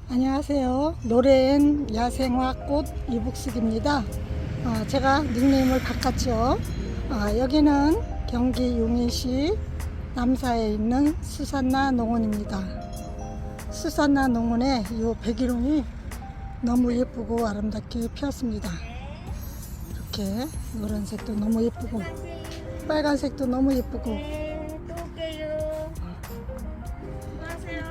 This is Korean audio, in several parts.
안녕하세요. 노래엔 야생화 꽃 이북숙입니다. 제가 닉네임을 바꿨죠. 여기는 경기 용인시 남사에 있는 수산나 농원입니다. 수산나 농원에 이 백일홍이 너무 예쁘고 아름답게 피었습니다. 이렇게 노란색도 너무 예쁘고 빨간색도 너무 예쁘고. 또 올게요. 안녕하세요.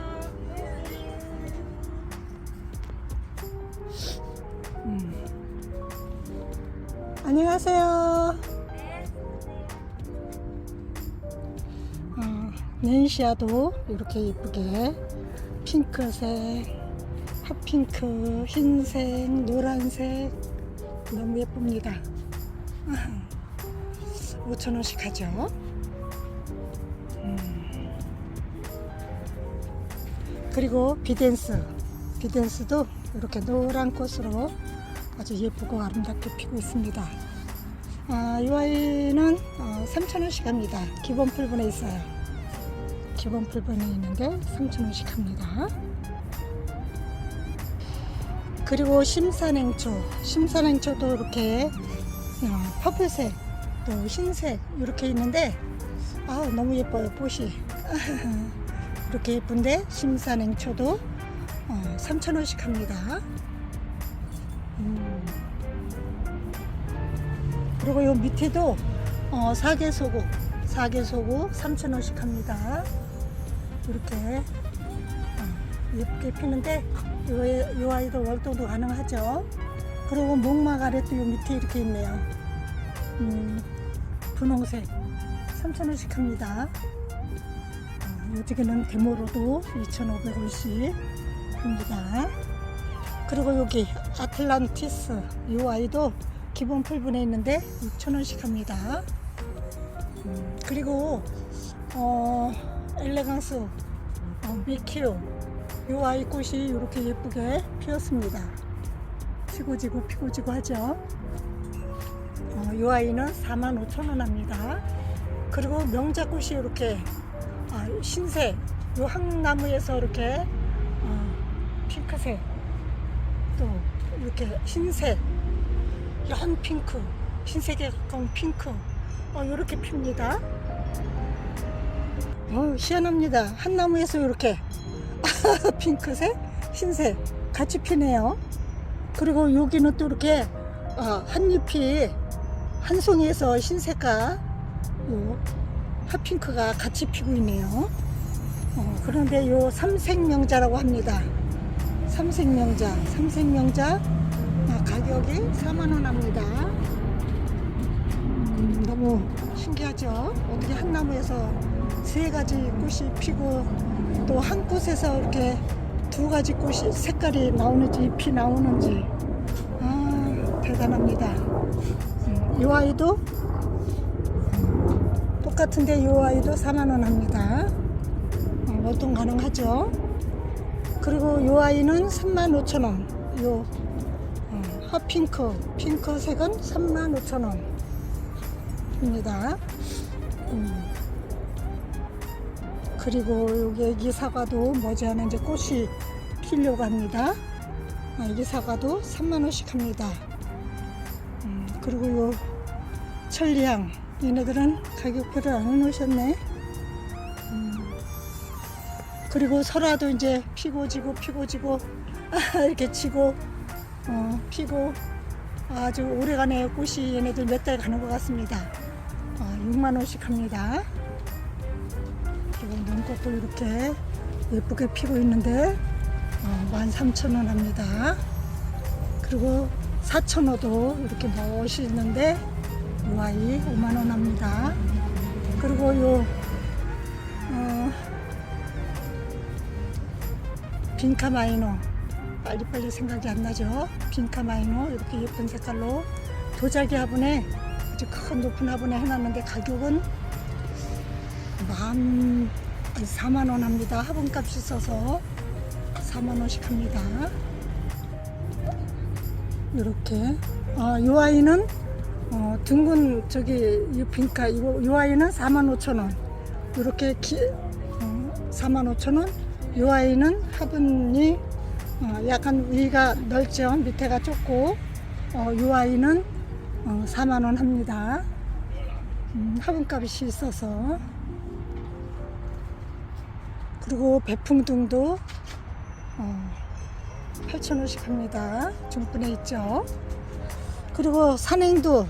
안녕하세요. 네이시아도 이렇게 예쁘게 핑크색, 핫핑크, 흰색, 노란색 너무 예쁩니다. 5,000원씩 하죠. 그리고 비덴스도 이렇게 노란 꽃으로 아주 예쁘고 아름답게 피고 있습니다. 이 아이는 3,000원씩 합니다. 기본 풀분에 있어요. 기본 풀분에 있는데 3,000원씩 합니다. 그리고 심산행초도 이렇게 퍼플색 또 흰색 이렇게 있는데 너무 예뻐요. 꽃이 이렇게 예쁜데 심산행초도 3,000원씩 합니다. 그리고 요 밑에도 사계소고 3,000원씩 합니다. 이렇게 예쁘게 피는데 요 아이도 월동도 가능하죠. 그리고 목마가렛도 요 밑에 이렇게 있네요. 분홍색 3,000원씩 합니다. 요지기는 데모로도 2,500원씩 합니다. 그리고 여기 아틀란티스 이 아이도 기본 풀분에 있는데 6,000원씩 합니다. 그리고 엘레강스 미큐 이 아이 꽃이 이렇게 예쁘게 피었습니다. 피고지고 하죠. 이 아이는 45,000원 합니다. 그리고 명자꽃이 이렇게 흰색 이 항나무에서 이렇게 핑크색 또 이렇게 흰색 연 핑크 흰색에 가까운 핑크 이렇게 핍니다. 희한합니다. 한 나무에서 이렇게 핑크색 흰색 같이 피네요. 그리고 여기는 또 이렇게 한 잎이 한 송이에서 흰색과 핫핑크가 같이 피고 있네요. 그런데 요 삼색명자라고 합니다. 삼색명자 가격이 4만원 합니다. 너무 신기하죠? 어떻게 한 나무에서 세 가지 꽃이 피고 또 한 꽃에서 이렇게 두 가지 꽃이 색깔이 나오는지 잎이 나오는지 대단합니다. 이 아이도 똑같은데 이 아이도 4만원 합니다. 월동 가능하죠. 그리고 이 아이는 35,000원. 요 핑크색은 35,000원 입니다. 그리고 여기 애기 사과도 머지않아 이제 꽃이 피려고 합니다. 애기 사과도 3만원씩 합니다. 그리고 요 천리향 얘네들은 가격표를 안 해놓으셨네. 그리고 설화도 이제 피고지고 이렇게 지고 피고 아주 오래가네요. 꽃이 얘네들 몇 달 가는 것 같습니다. 6만원씩 합니다. 그리고 눈꽃도 이렇게 예쁘게 피고 있는데 13,000원 합니다. 그리고 사천호도 이렇게 멋있는데 이 아이 5만원 합니다. 그리고 요 빈카마이노 빨리 생각이 안 나죠. 빈카마이노 이렇게 예쁜 색깔로 도자기 화분에 아주 큰 높은 화분에 해놨는데 가격은 4만원 합니다. 화분값이 있어서 4만원씩 합니다. 이렇게 이 아이는 둥근 이 빈카 이 아이는 45,000원 이렇게 45,000원. 이 아이는 화분이 약간 위가 넓죠. 밑에가 좁고 이 아이는 4만 원 합니다. 화분값이 있어서. 그리고 배풍등도 8,000원씩 합니다. 중분에 있죠. 그리고 산행두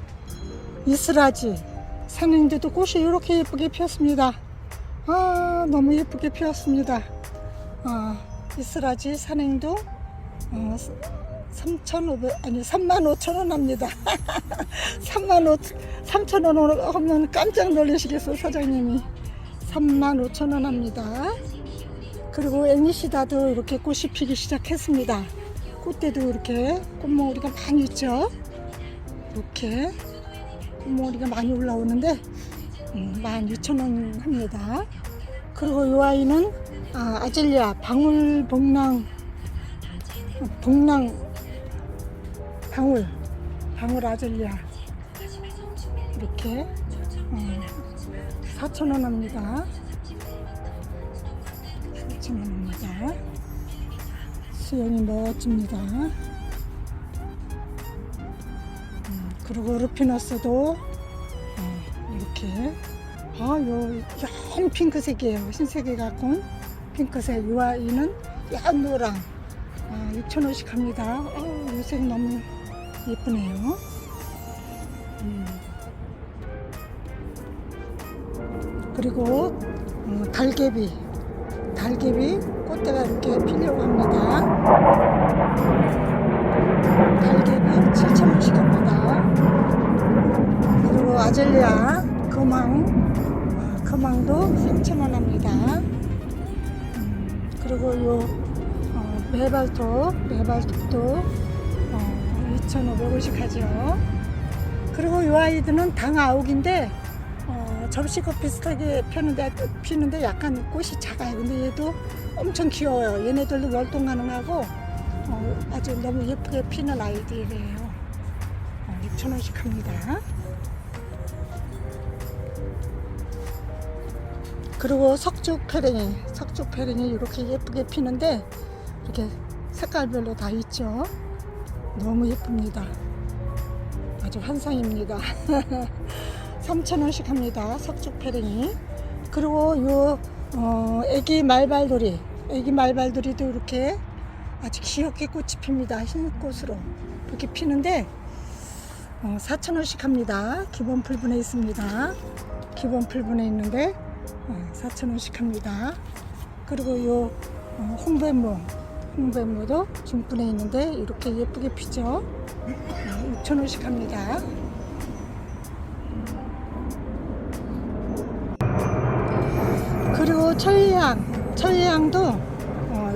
이스라지 산행두도 꽃이 이렇게 예쁘게 피었습니다. 너무 예쁘게 피었습니다. 이스라지 산행두 35,000원 합니다. 3,000원 하면 깜짝 놀라시겠어요, 사장님이. 35,000원 합니다. 그리고 애니시다도 이렇게 꽃이 피기 시작했습니다. 꽃대도 이렇게 꽃몽우리가 많이 있죠. 이렇게 꽃몽우리가 많이 올라오는데 12,000원 합니다. 그리고 이 아이는 아젤리아 방울 아젤리아 이렇게 4,000원 합니다. 4,000원입니다. 수영이 멋집니다. 그리고 루피너스도 이렇게 요 연 핑크색이에요. 흰색이 갖고 온 핑크색. 이 아이는 연 노랑 6,000원씩 합니다. 이 색 너무 예쁘네요. 그리고 달개비 꽃대가 이렇게 피려고 합니다. 달개비 7,000원씩 합니다. 그리고 아젤리아 거망도 3,000원 합니다. 그리고 요 메발톱도 2,500원씩 하죠. 그리고 이 아이들은 당아욱인데 접시꽃 비슷하게 피는데 약간 꽃이 작아요. 근데 얘도 엄청 귀여워요. 얘네들도 월동 가능하고 아주 너무 예쁘게 피는 아이들이에요. 6,000원씩 합니다. 그리고 석죽페랭이 이렇게 예쁘게 피는데 이렇게 색깔별로 다 있죠. 너무 예쁩니다. 아주 환상입니다. 3,000원씩 합니다. 석죽페랭이. 그리고 요 애기 말발돌이도 이렇게 아주 귀엽게 꽃이 핍니다. 흰 꽃으로 이렇게 피는데 4,000원씩 합니다. 기본 풀분에 있습니다. 기본 풀분에 있는데 4,000원씩 합니다. 그리고 요 홍배무도 중분에 있는데 이렇게 예쁘게 피죠. 6,000원씩 합니다. 그리고 천리향도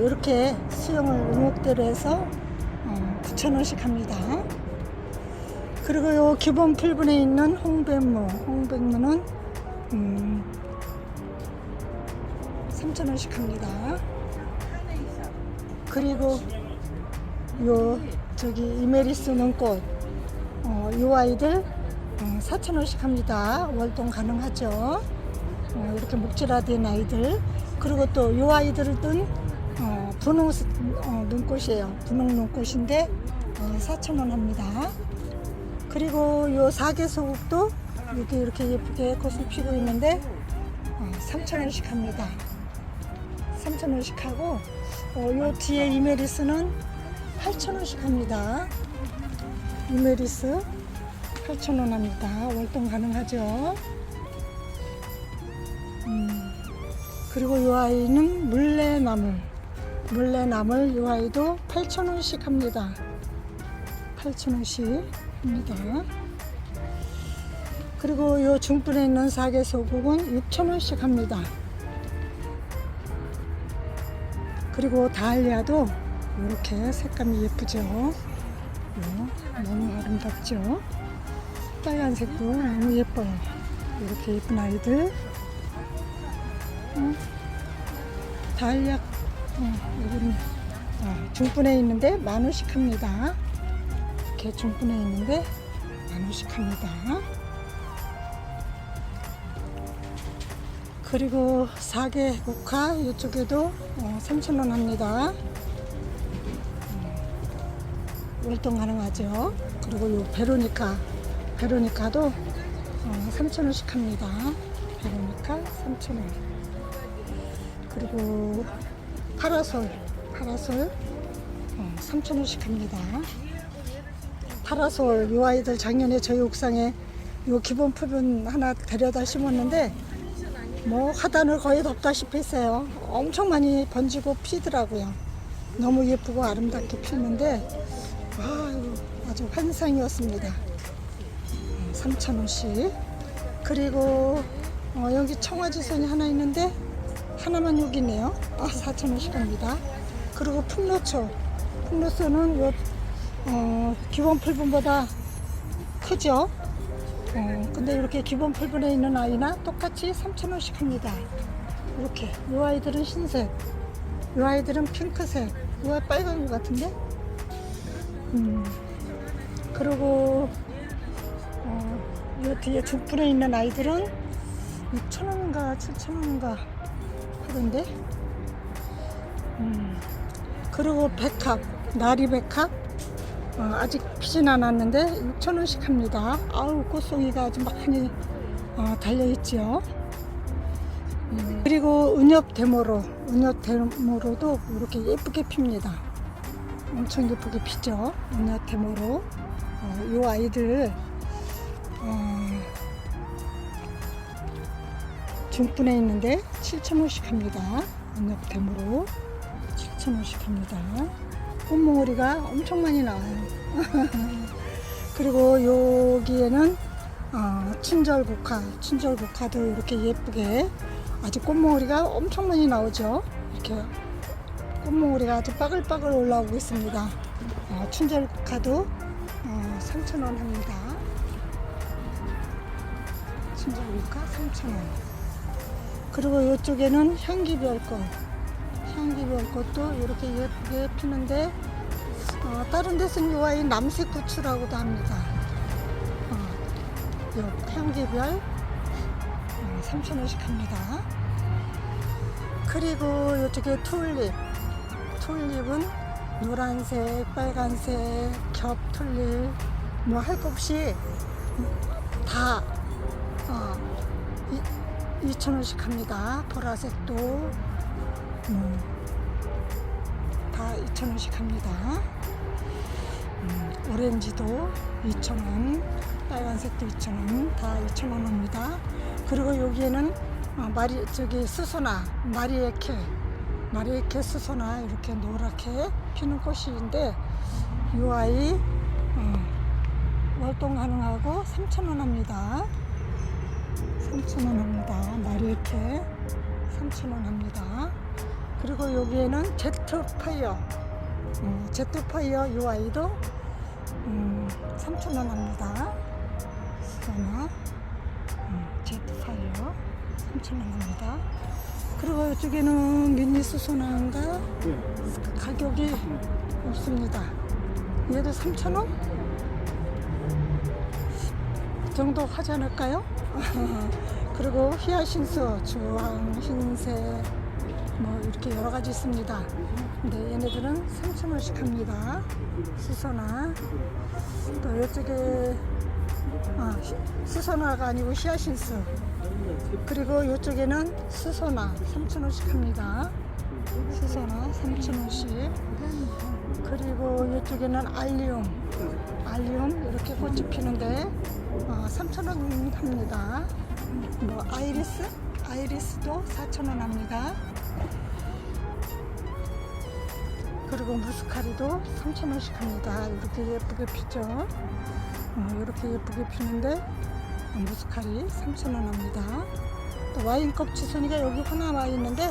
이렇게 수영을 응옥대로 해서 9,000원씩 합니다. 그리고 요 기본 풀분에 있는 홍백무는 3,000원씩 합니다. 그리고 요 이메리스 눈꽃 요 아이들 4,000원씩 합니다. 월동 가능하죠. 이렇게 목질화된 아이들. 그리고 또 요 아이들은 분홍 눈꽃이에요. 분홍 눈꽃인데 4,000원 합니다. 그리고 요 사계소국도 이렇게 예쁘게 꽃을 피고 있는데 3,000원씩 합니다. 3,000원씩 하고 요 뒤에 이메리스는 8,000원씩 합니다. 이메리스 8,000원 합니다. 월동 가능하죠. 그리고 이 아이는 물레나물 이 아이도 8,000원씩 합니다. 8,000원씩 합니다. 그리고 이 중분에 있는 사계소국은 6,000원씩 합니다. 그리고 다알리아도 이렇게 색감이 예쁘죠. 너무 아름답죠. 빨간색도 너무 예뻐요. 이렇게 예쁜 아이들. 다알리아 여기는 중분에 있는데 10,000원씩 합니다. 이렇게 중분에 있는데 10,000원씩 합니다. 그리고 사계 국화 이쪽에도 3,000원 합니다. 월동 가능하죠. 그리고 요 베로니카도 3,000원씩 합니다. 베로니카 3,000원. 그리고 파라솔 3,000원씩 합니다. 파라솔 요 아이들 작년에 저희 옥상에 요 기본 풀분 하나 데려다 심었는데 뭐 하단을 거의 덮다시피 했어요. 엄청 많이 번지고 피더라고요. 너무 예쁘고 아름답게 피는데 아주 환상이었습니다. 3,000원씩. 그리고 여기 청아지선이 하나 있는데 하나만 여기 있네요. 4,000원씩 합니다. 그리고 풍로초는 요 기본 풀분보다 크죠. 근데 이렇게 기본 풀분에 있는 아이나 똑같이 3,000원씩 합니다. 이렇게 이 아이들은 흰색, 이 아이들은 핑크색, 이 아이 빨간 것 같은데. 그리고 이 뒤에 중풀에 있는 아이들은 6,000원인가 7,000원인가 하던데. 그리고 나리백합 아직 피진 않았는데 6,000원씩 합니다. 아우, 꽃송이가 아주 많이 달려있죠. 그리고 은엽대모로도 이렇게 예쁘게 핍니다. 엄청 예쁘게 피죠. 은엽대모로. 이 아이들 중분에 있는데 7,000원씩 합니다. 은엽대모로 7,000원씩 합니다. 꽃몽오리가 엄청 많이 나와요. 그리고 여기에는 춘절국화도 이렇게 예쁘게 아주 꽃몽오리가 엄청 많이 나오죠. 이렇게 꽃몽오리가 아주 빠글빠글 올라오고 있습니다. 춘절국화도 3,000원 합니다. 춘절국화 3,000원. 그리고 이쪽에는 향기별꽃도 이렇게 예쁘게 피는데 다른 데서는 이 아이 남색부추라고도 합니다. 향기별 3,000원씩 합니다. 그리고 이쪽에 튤립은 노란색, 빨간색, 겹 튤립 뭐 할 것 없이 다 2,000원씩 합니다. 보라색도 다 2,000원씩 합니다. 오렌지도 2,000원, 빨간색도 2,000원, 다 2,000원 합니다. 그리고 여기에는 수소나, 마리에케 수소나 이렇게 노랗게 피는 꽃인데 이 아이 월동 가능하고 3,000원 합니다. 3,000원 합니다. 마리에케 3,000원 합니다. 그리고 여기에는 제트파이어 이 아이도 3,000원 합니다. 수소나 제트파이어 3,000원 합니다. 그리고 이쪽에는 미니 수소나인가 가격이 없습니다. 얘도 3,000원 정도 하지 않을까요? 그리고 히아신스, 주황, 흰색 뭐 이렇게 여러 가지 있습니다. 근데 얘네들은 3,000원씩 합니다. 수소나. 또 이쪽에 수소나가 아니고 히아신스. 그리고 이쪽에는 수소나 3,000원씩 합니다. 수소나 3,000원씩. 그리고 이쪽에는 알리움 이렇게 꽃이 피는데 3,000원 합니다. 뭐 아이리스도 4,000원 합니다. 그리고 무스카리도 3,000원씩 합니다. 이렇게 예쁘게 피죠. 이렇게 예쁘게 피는데 무스카리 3,000원 합니다. 또 와인컵 지선이가 여기 하나 와 있는데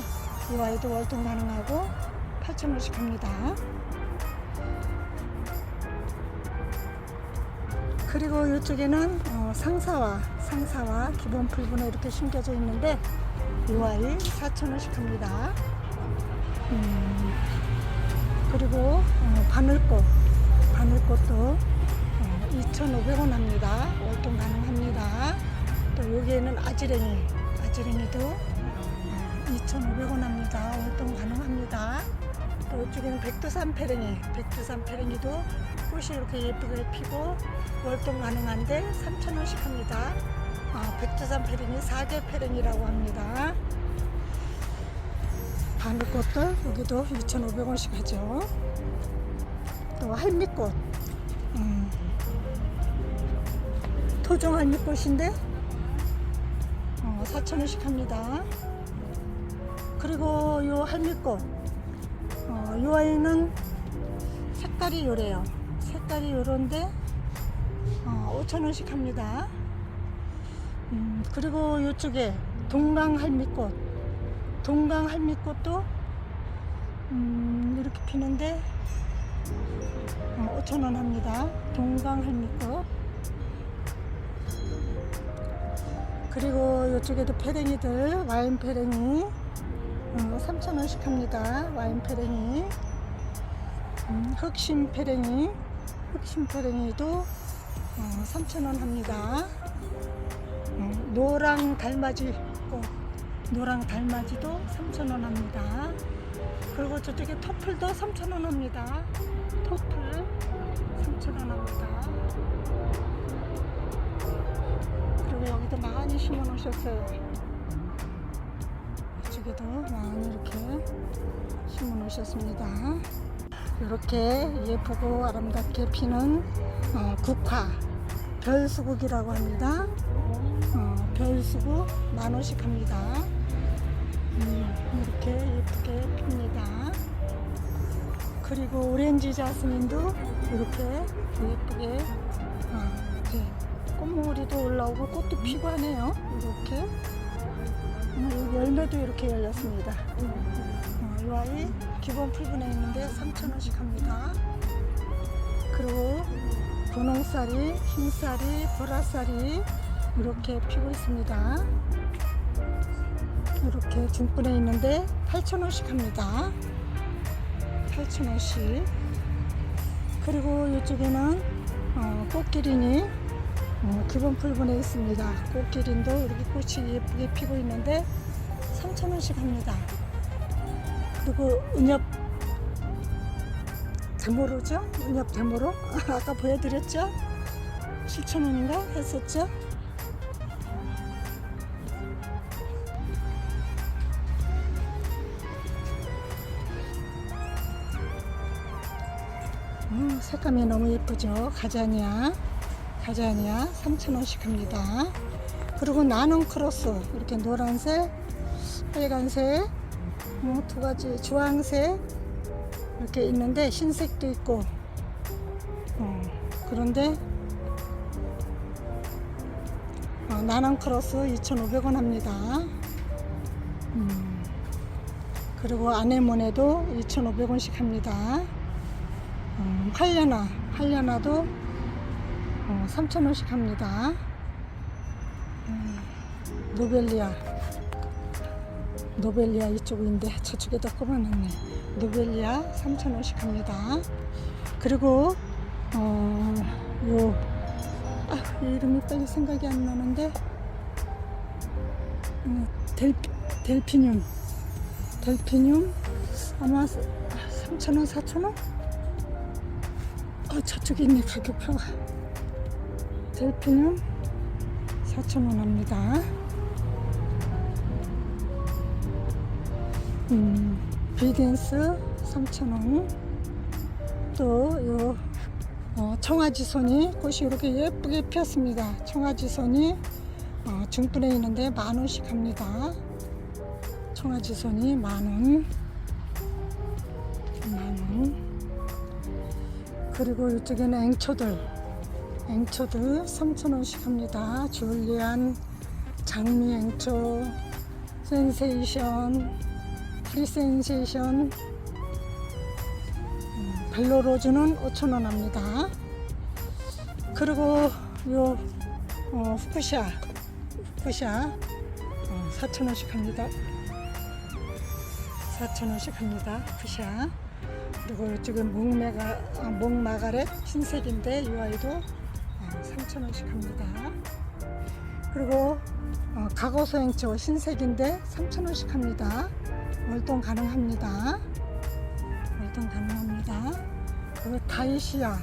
이 아이도 월동 가능하고 8,000원씩 합니다. 그리고 이쪽에는 상사와 기본 풀분에 이렇게 심겨져 있는데 이 아이 4,000원씩 합니다. 그리고 바늘꽃도 2,500원 합니다. 월동 가능합니다. 또 여기에는 아지랭이도 2,500원 합니다. 월동 가능합니다. 또 이쪽에는 백두산 페랭이도 꽃이 이렇게 예쁘게 피고 월동 가능한데 3,000원씩 합니다. 백두산 페랭이 4개 페랭이라고 합니다. 바늘꽃들 여기도 2,500원씩 하죠. 또 할미꽃, 토종 할미꽃인데 4,000원씩 합니다. 그리고 요 할미꽃, 요 아이는 색깔이 요래요. 색깔이 요런데 5,000원씩 합니다. 그리고 요쪽에 동강 할미꽃도 이렇게 피는데 5,000원 합니다. 동강 할미꽃. 그리고 이쪽에도 페랭이들, 와인 페랭이 3,000원씩 합니다. 와인 페랭이. 흑심 페랭이도 3,000원 합니다. 노랑 달맞이도 3,000원 합니다. 그리고 저쪽에 토플도 3,000원 합니다. 토플 3,000원 합니다. 그리고 여기도 많이 심어 놓으셨어요. 이쪽에도 많이 이렇게 심어 놓으셨습니다. 이렇게 예쁘고 아름답게 피는 국화 별수국이라고 합니다. 별수국 10,000원씩 합니다. 이렇게 예쁘게 핍니다. 그리고 오렌지 자스민도 이렇게 예쁘게 꽃무리도 올라오고 꽃도 피고 하네요. 이렇게 열매도 이렇게 열렸습니다. 이 아이 기본 풀분에 있는데 3,000원씩 합니다. 그리고 분홍쌀이, 흰쌀이, 보라쌀이 이렇게 피고 있습니다. 이렇게 중분에 있는데 8,000원씩 합니다. 8,000원씩. 그리고 이쪽에는 꽃기린이 기본 풀분에 있습니다. 꽃기린도 이렇게 꽃이 예쁘게 피고 있는데 3,000원씩 합니다. 그리고 은엽 대모로죠? 은엽 대모로 아까 보여드렸죠? 7,000원인가 했었죠? 색감이 너무 예쁘죠? 가자니아 3,000원씩 합니다. 그리고 나는 크로스 이렇게 노란색, 빨간색, 두 가지 주황색 이렇게 있는데 흰색도 있고 그런데 나는 크로스 2,500원 합니다. 그리고 아네모네도 2,500원씩 합니다. 할려나도 3,000원씩 합니다. 노벨리아 이쪽인데 저쪽에다 꼽아놨네. 노벨리아 3,000원씩 합니다. 그리고 이름이 빨리 생각이 안 나는데 델피늄 아마 3,000원 4,000원? 저쪽에 있네. 가격표가 델피늄 4,000원 합니다. 비덴스 3,000원. 또 청아지손이 꽃이 이렇게 예쁘게 피었습니다. 청아지손이 중분에 있는데 10,000원씩 합니다. 청아지손이 10,000원. 그리고 이쪽에는 앵초들 3,000원씩 합니다. 줄리안, 장미 앵초, 센세이션, 프리센세이션, 벨로로즈는 5,000원 합니다. 그리고 요 후쿠샤 4,000원씩 합니다. 4,000원씩 합니다. 후쿠샤. 그리고 이쪽에 목마가렛 흰색인데 이 아이도 3,000원씩 합니다. 그리고 가고소행초 흰색인데 3,000원씩 합니다. 월동 가능합니다. 입장 가능합니다. 그리고 다이시아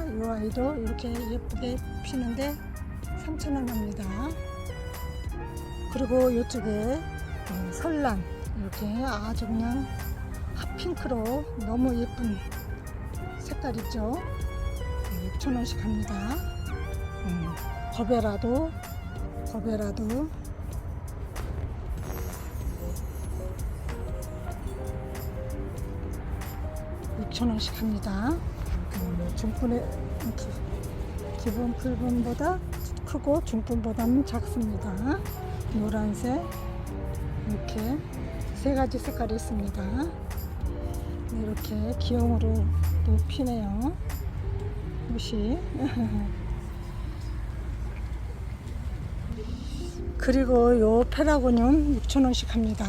이 아이도 이렇게 예쁘게 피는데 3,000원 합니다. 그리고 이쪽에 설란 이렇게 아주 그냥 핫핑크로 너무 예쁜 색깔 있죠. 6,000원씩 합니다. 거베라도 6,000원씩 합니다. 중분의 기본 풀분보다 크고 중분보다는 작습니다. 노란색 이렇게 세 가지 색깔이 있습니다. 이렇게 기형으로 또 피네요. 옷이. 그리고 요 페라고늄 6,000원씩 합니다.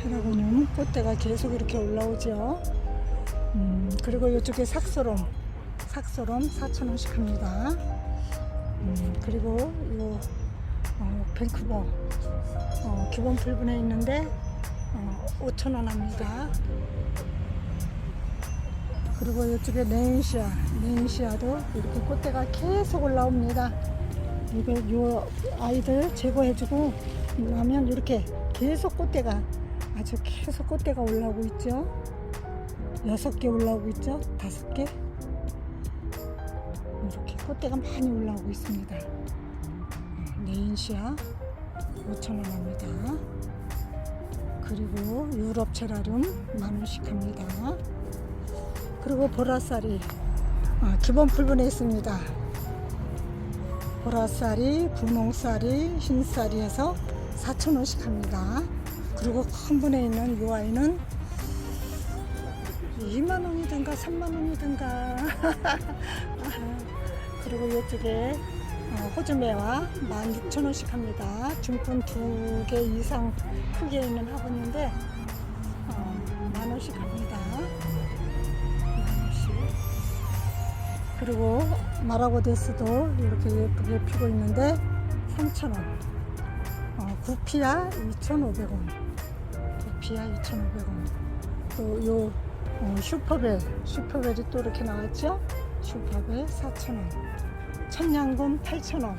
페라고늄 꽃대가 계속 이렇게 올라오죠. 그리고 이쪽에 삭소롬 4,000원씩 합니다. 그리고 요 밴쿠버 기본 풀분에 있는데 5,000원 합니다. 그리고 이쪽에 네인시아도 이렇게 꽃대가 계속 올라옵니다. 요 아이들 제거해주고 나면 이렇게 계속 꽃대가 올라오고 있죠. 6개 올라오고 있죠. 5개 이렇게 꽃대가 많이 올라오고 있습니다. 네인시아 5,000원 합니다. 그리고 유럽 제라늄 10,000원씩 합니다. 그리고 보라쌀이 기본 풀분에 있습니다. 보라쌀이, 분홍쌀이, 흰쌀이 해서 4,000원씩 합니다. 그리고 큰 분에 있는 이 아이는 2만원이든가 3만원이든가 그리고 이쪽에 호주매화 16,000원씩 합니다. 중분 2개 이상 크게 있는 화분인데 10,000원씩 합니다. 10,000원씩. 그리고 마라고데스도 이렇게 예쁘게 피고 있는데 3,000원. 구피아 2,500원. 또 요 슈퍼벨이 또 이렇게 나왔죠. 슈퍼벨 4,000원. 천냥금 8,000원.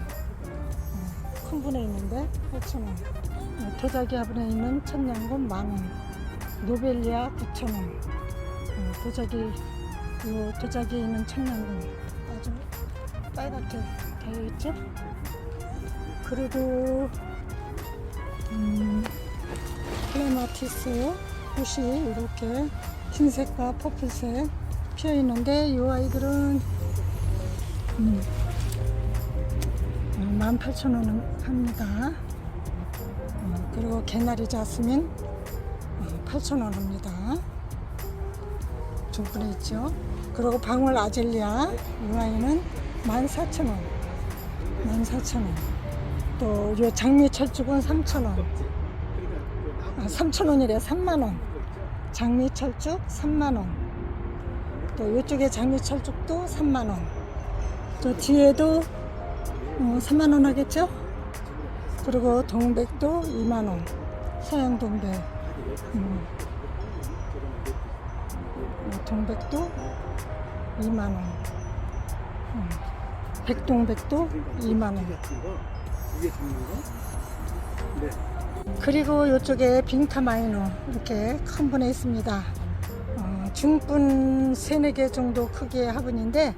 큰 분에 있는데 8,000원. 도자기 화분에 있는 천냥금 10,000원. 노벨리아 9,000원. 도자기에 있는 천냥금 아주 빨갛게 되어 있죠. 그리고 클레마티스 꽃이 이렇게 흰색과 퍼플색 피어 있는데 이 아이들은 18,000원 합니다. 그리고 개나리 자스민 8,000원 합니다. 중분에 있죠. 그리고 방울 아젤리아 이 아이는 14,000원. 또 이 장미 철쭉은 3,000원. 3,000원이래. 3만원. 장미 철쭉 3만원. 또 이쪽에 장미 철쭉도 3만원. 저 뒤에도 3만원 하겠죠? 그리고 동백도 2만원. 서양 동백. 동백도 2만원. 백동백도 2만원. 그리고 이쪽에 빙카마이너 이렇게 큰 분에 있습니다. 중분 3-4개 정도 크기의 화분인데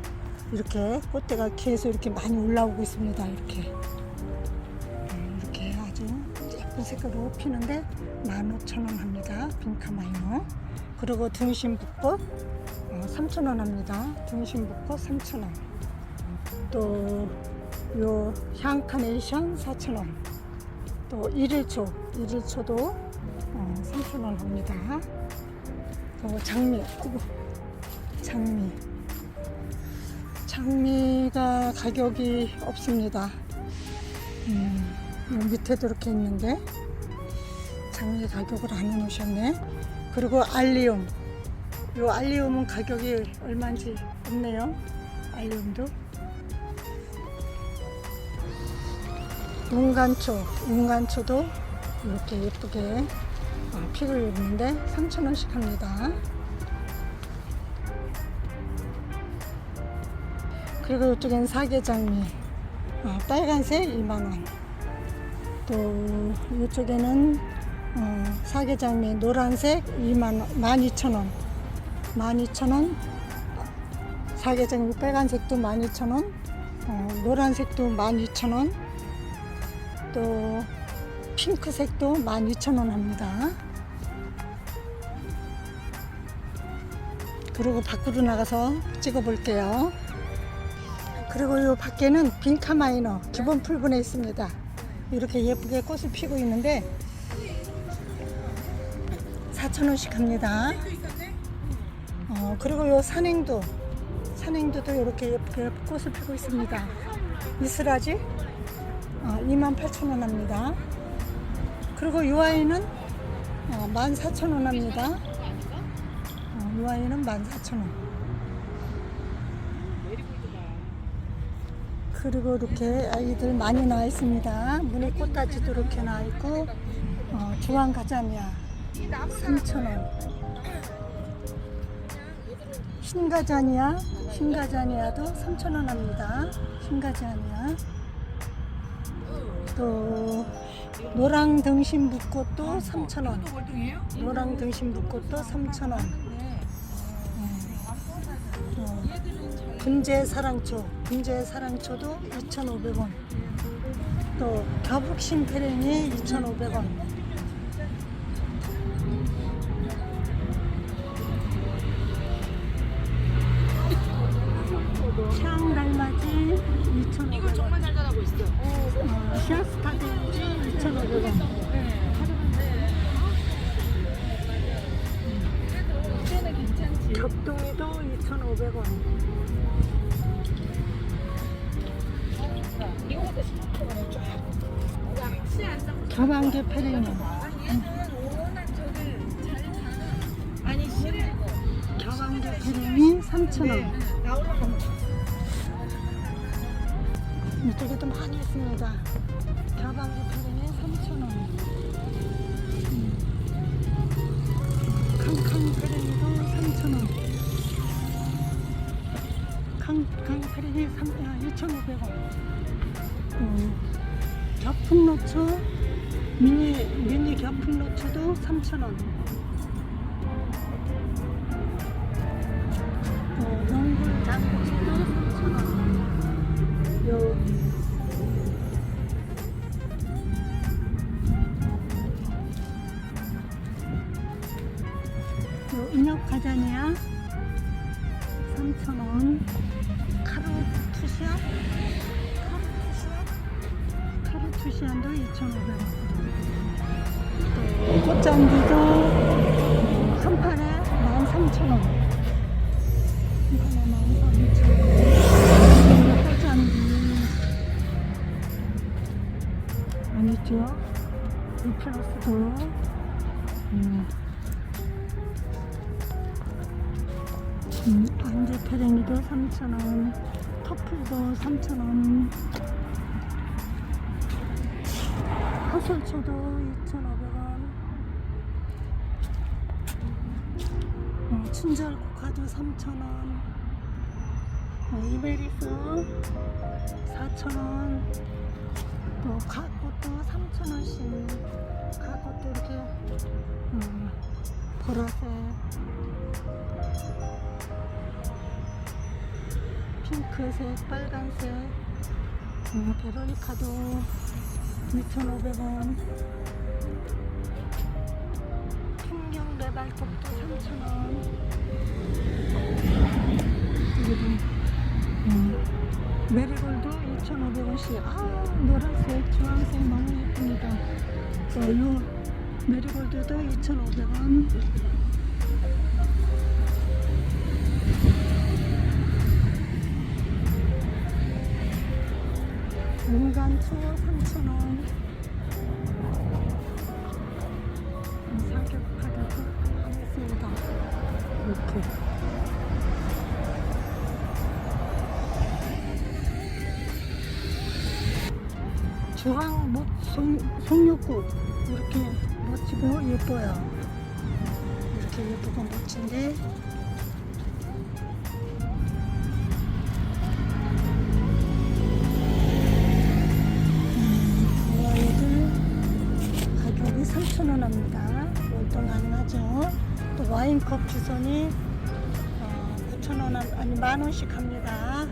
이렇게 꽃대가 계속 이렇게 많이 올라오고 있습니다. 이렇게 아주 예쁜 색깔로 피는데 15,000원 합니다. 빙카마이너. 그리고 등심북꽃 3,000원 합니다. 등심북꽃 3,000원. 또 요 향카네이션 4,000원. 또 일일초도 3,000원 합니다. 또 장미가 가격이 없습니다. 밑에도 이렇게 있는데 장미 가격을 안 해놓으셨네. 그리고 알리움, 요 알리움은 가격이 얼마인지 없네요. 알리움도. 운간초도 이렇게 예쁘게 피고 있는데 3,000원씩 합니다. 그리고 이쪽엔 사계장미 빨간색 2만원. 또 이쪽에는 사계장미 노란색 12,000원. 12,000원. 사계장미 빨간색도 12,000원. 노란색도 12,000원. 또 핑크색도 12,000원 합니다. 그리고 밖으로 나가서 찍어 볼게요. 그리고 이 밖에는 빈카 마이너 기본 풀분에 있습니다. 이렇게 예쁘게 꽃을 피고 있는데 4,000원씩 합니다. 그리고 이 산행도도 이렇게 예쁘게 꽃을 피고 있습니다. 이슬아지 28,000원 합니다. 그리고 이 아이는 14,000원 합니다. 이 아이는 14,000원. 그리고 이렇게 아이들 많이 나와 있습니다. 무늬 꽃다지도 이렇게 나와 있고, 주황가자미야 3,000원. 흰가자니아도 3,000원 합니다. 흰가자니아. 또 노랑등심붓꽃도 3,000원. 노랑등심붓꽃도 3,000원. 분재사랑초도 2,500원. 또 겹흑심페랭이 2,500원. 향달맞이 2,500원. 이거 정말 잘 자라고 있어. 시아스타데인지 2,500원. 겹동이도 2,500원. 겨방개 페레니. 겨방개 페레니 3,000원. 이쪽에도 많이 있습니다. 겨방개 페레니 3,000원. 캉캉 페레니도 3,000원. 캉캉 페레니 2,500원. 겹풍노초 미니 겹풍노초도 3,000원. 영굴 장지도 3,000원. 요 인혁가자니아 3,000원. 카루투시안도 2,500원. 또 꽃잔디도 한 판에 13,000원. 한 판에 13,000원. 꽃잔디 아니죠? 루플러스도 안개페랭이도 3,000원. 터플도 3,000원. 화솔초도 2,500원. 춘절국화도 3,000원. 이베리스 4,000원. 또 가꽃도 3,000원씩. 가꽃도 이렇게 보라색, 핑크색, 빨간색. 베로니카도 2,500원. 풍경레발톱도 3,000원. 메리골도 2,500원씩. 노란색, 주황색 너무 예쁩니다. 이 메리골드도 2,500원. 인간초 3,000원. 사격카드도 하겠습니다. 이렇게. 주황 송유꽃 이렇게 못 멋지고 예뻐요. 이렇게 예쁘고 멋진데 얘들 가격이 3,000원 합니다. 월동 가능하죠. 또 와인컵 주선이 9,000원 아니 10,000원씩 합니다.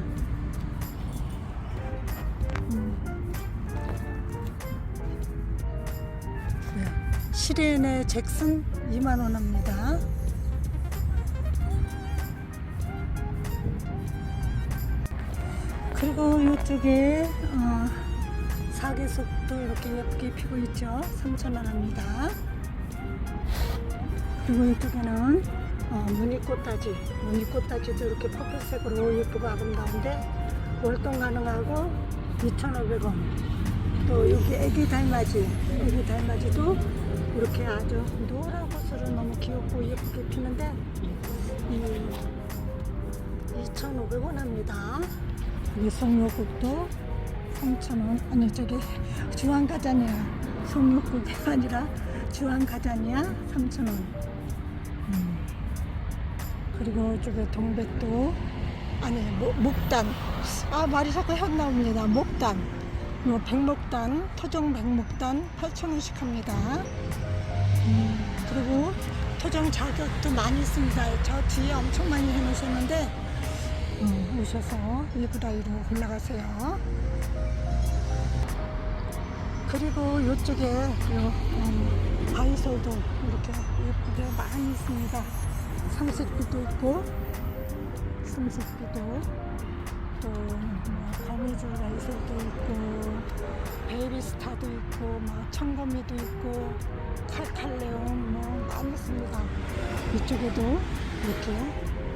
시레네 잭슨 2만원 합니다. 그리고 이쪽에 사계속도 이렇게 예쁘게 피고 있죠. 3,000원 합니다. 그리고 이쪽에는 무늬꽃다지도 이렇게 퍼플색으로 예쁘고 아름다운데 월동 가능하고 2,500원. 또 여기 애기 달맞이도 이렇게 아주 노란 꽃으로 너무 귀엽고 예쁘게 피는데 2,500원 합니다. 여기 송로국도 3,000원. 아니 저기 주황가자니야. 송로국이 아니라 주황가자니야 3,000원. 그리고 이쪽에 동백도 아니 목단. 말이 자꾸 현 나옵니다. 목단. 요 백목단, 토종 백목단 8,000원씩 합니다. 그리고 토종 자격도 많이 있습니다. 저 뒤에 엄청 많이 해놓으셨는데 오셔서 일부라이로 올라가세요. 그리고 이쪽에 바이솔도 이렇게 예쁘게 많이 있습니다. 삼색비도 있고 또 거미줄 라이슬도 있고 베이비스타도 있고 청거미도 있고 칼칼레온 많이 있습니다. 이쪽에도 이렇게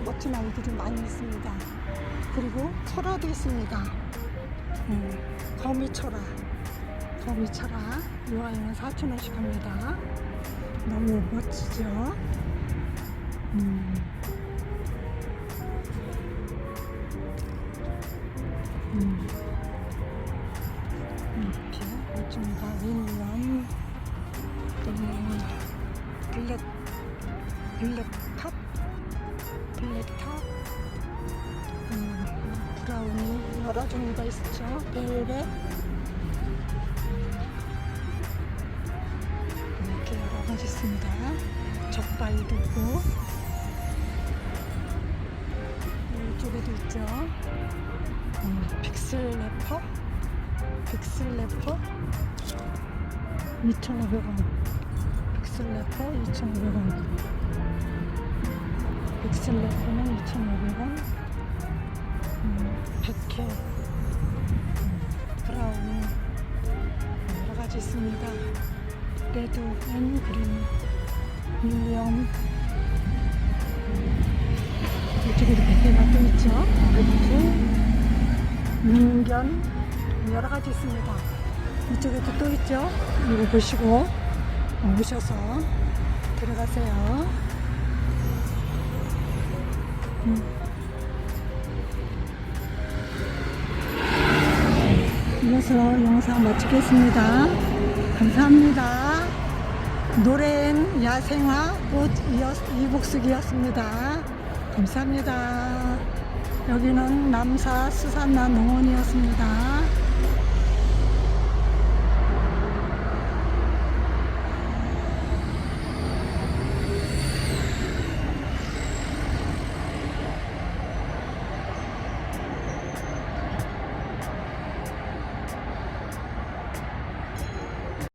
멋진 아이들이 많이 있습니다. 그리고 철화도 있습니다. 거미철화 이 아이는 4,000원씩 합니다. 너무 멋지죠? 이렇게 멋집니다. 윈년 블랙탑 브라우니 여러 종류가 있죠. 벨벳 이렇게 여러 가지 있습니다. 적바이도 있고 이쪽에도 있죠. 픽슬래퍼 2,500원. 픽슬래퍼 2,500원. 픽슬래퍼는 2,500원. 백회 브라운 여러 가지 있습니다. 레드 앤 그린 윌리엄 이쪽에도 백회가 또 있죠. 이렇게 민견 여러 가지 있습니다. 이쪽에도 또 있죠. 이거 보시고 오셔서 들어가세요. 이어서 영상 마치겠습니다. 감사합니다. 노래엔 야생화 옷 이복숙이었습니다. 감사합니다. 여기는 남사 수산나 농원이었습니다.